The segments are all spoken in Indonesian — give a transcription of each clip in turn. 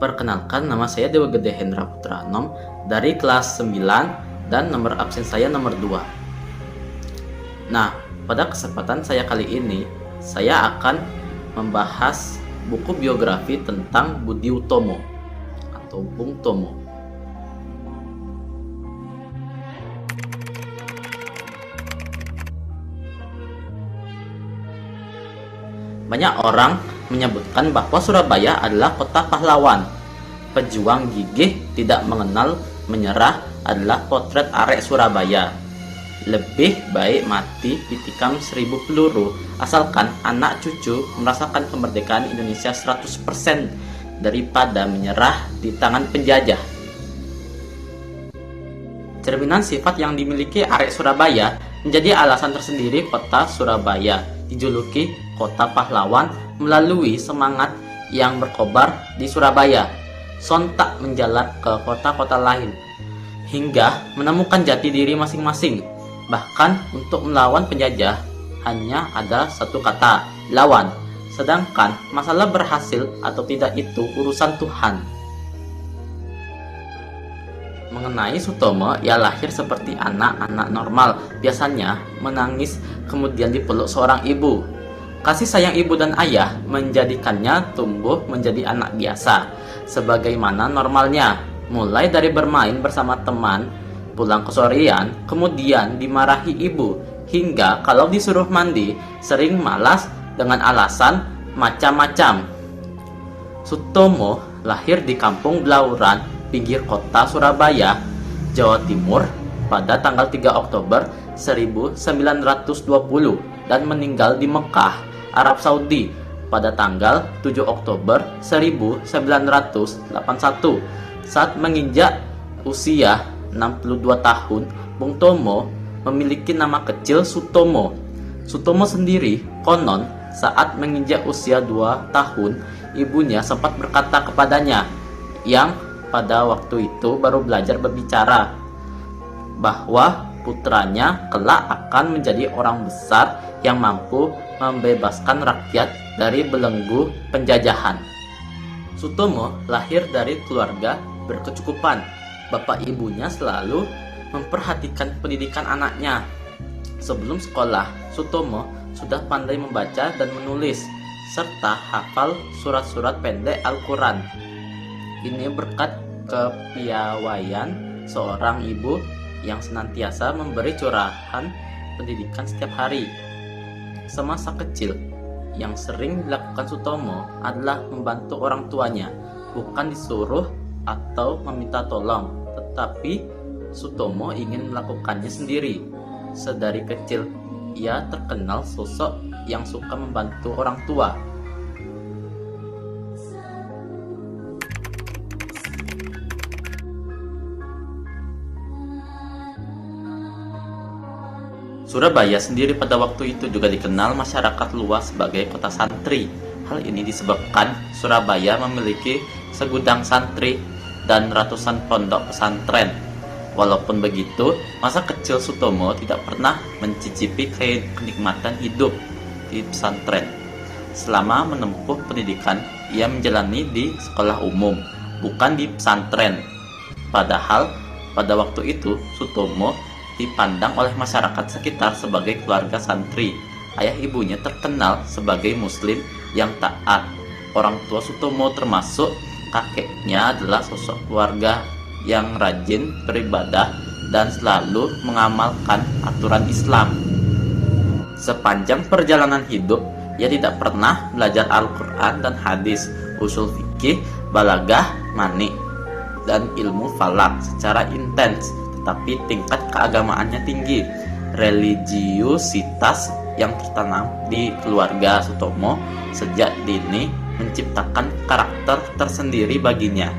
Perkenalkan, nama saya Dewa Gede Hendra Putra Anom dari kelas 9 dan nomor absen saya nomor 2. Nah, pada kesempatan saya kali ini, saya akan membahas buku biografi tentang Budi Utomo atau Bung Tomo. Banyak orang menyebutkan bahwa Surabaya adalah kota pahlawan. Pejuang gigih tidak mengenal menyerah adalah potret arek Surabaya. Lebih baik mati ditikam 1000 peluru asalkan anak cucu merasakan kemerdekaan Indonesia 100% daripada menyerah di tangan penjajah. Cerminan sifat yang dimiliki arek Surabaya menjadi alasan tersendiri kota Surabaya dijuluki kota pahlawan melalui semangat yang berkobar di Surabaya, sontak menjalar ke kota-kota lain, hingga menemukan jati diri masing-masing. Bahkan untuk melawan penjajah hanya ada satu kata, lawan. Sedangkan masalah berhasil atau tidak itu urusan Tuhan. Mengenai Sutomo, ia lahir seperti anak-anak normal, biasanya menangis kemudian dipeluk seorang ibu. Kasih sayang ibu dan ayah menjadikannya tumbuh menjadi anak biasa, sebagaimana normalnya, mulai dari bermain bersama teman, pulang kesorean, kemudian dimarahi ibu, hingga kalau disuruh mandi, sering malas dengan alasan macam-macam. Sutomo lahir di kampung Blauran, pinggir kota Surabaya, Jawa Timur, pada tanggal 3 Oktober 1920 dan meninggal di Mekah, Arab Saudi pada tanggal 7 Oktober 1981. Saat menginjak usia 62 tahun, Bung Tomo memiliki nama kecil Sutomo. Sutomo sendiri konon saat menginjak usia 2 tahun, ibunya sempat berkata kepadanya, yang pada waktu itu baru belajar berbicara, bahwa putranya kelak akan menjadi orang besar yang mampu membebaskan rakyat dari belenggu penjajahan. Sutomo lahir dari keluarga berkecukupan. Bapak ibunya selalu memperhatikan pendidikan anaknya. Sebelum sekolah, Sutomo sudah pandai membaca dan menulis, serta hafal surat-surat pendek Al-Quran. Ini berkat kepiawaian seorang ibu yang senantiasa memberi curahan pendidikan setiap hari. Semasa kecil, yang sering dilakukan Sutomo adalah membantu orang tuanya, bukan disuruh atau meminta tolong, tetapi Sutomo ingin melakukannya sendiri. Sedari kecil, ia terkenal sosok yang suka membantu orang tua. Surabaya sendiri pada waktu itu juga dikenal masyarakat luas sebagai kota santri. Hal ini disebabkan Surabaya memiliki segudang santri dan ratusan pondok pesantren. Walaupun begitu, masa kecil Sutomo tidak pernah mencicipi kenikmatan hidup di pesantren. Selama menempuh pendidikan, ia menjalani di sekolah umum, bukan di pesantren. Padahal pada waktu itu Sutomo dipandang oleh masyarakat sekitar sebagai keluarga santri. Ayah ibunya terkenal sebagai muslim yang taat. Orang tua Sutomo termasuk kakeknya adalah sosok keluarga yang rajin beribadah dan selalu mengamalkan aturan Islam. Sepanjang perjalanan hidup, ia tidak pernah belajar Al-Quran dan hadis, usul fikih, balagah, manik, dan ilmu falak secara intens, tetapi tingkat keagamaannya tinggi. Religiusitas yang tertanam di keluarga Sutomo sejak dini menciptakan karakter tersendiri baginya.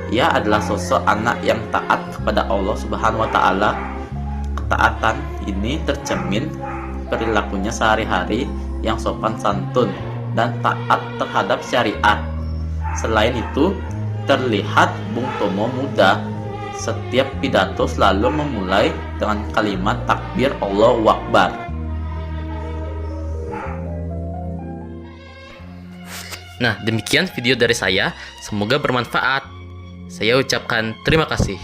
Ia adalah sosok anak yang taat kepada Allah Subhanahu wa Ta'ala. Ketaatan ini tercermin perilakunya sehari-hari yang sopan santun dan taat terhadap syariat. Selain itu, terlihat Bung Tomo muda. Setiap pidato selalu memulai dengan kalimat takbir Allahu Akbar. Nah, demikian video dari saya. Semoga bermanfaat. Saya ucapkan terima kasih.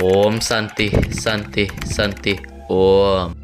Om Santi, Santi, Santi, Om.